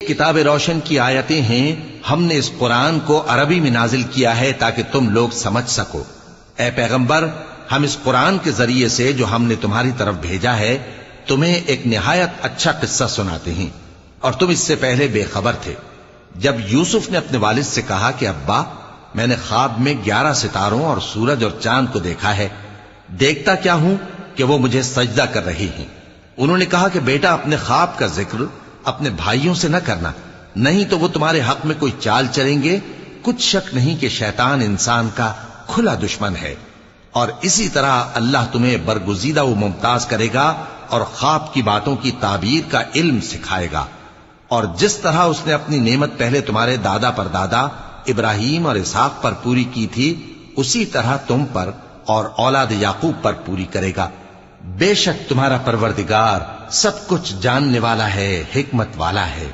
کتاب روشن کی آیتیں ہیں، ہم نے اس قرآن کو عربی میں نازل کیا ہے تاکہ تم لوگ سمجھ سکو۔ اے پیغمبر، ہم اس قرآن کے ذریعے سے جو ہم نے تمہاری طرف بھیجا ہے تمہیں ایک نہایت اچھا قصہ سناتے ہیں، اور تم اس سے پہلے بے خبر تھے۔ جب یوسف نے اپنے والد سے کہا کہ ابا، میں نے خواب میں 11 ستاروں اور سورج اور چاند کو دیکھا ہے، دیکھتا کیا ہوں کہ وہ مجھے سجدہ کر رہی ہیں۔ انہوں نے کہا کہ بیٹا، اپنے خواب کا ذکر اپنے بھائیوں سے نہ کرنا، نہیں تو وہ تمہارے حق میں کوئی چال چلیں گے۔ کچھ شک نہیں کہ شیطان انسان کا کھلا دشمن ہے، اور اسی طرح اللہ تمہیں برگزیدہ و ممتاز کرے گا اور خواب کی باتوں کی تعبیر کا علم سکھائے گا، اور جس طرح اس نے اپنی نعمت پہلے تمہارے دادا پر دادا ابراہیم اور اسحاق پر پوری کی تھی، اسی طرح تم پر اور اولاد یعقوب پر پوری کرے گا۔ بے شک تمہارا پروردگار سب کچھ جاننے والا ہے، حکمت والا ہے۔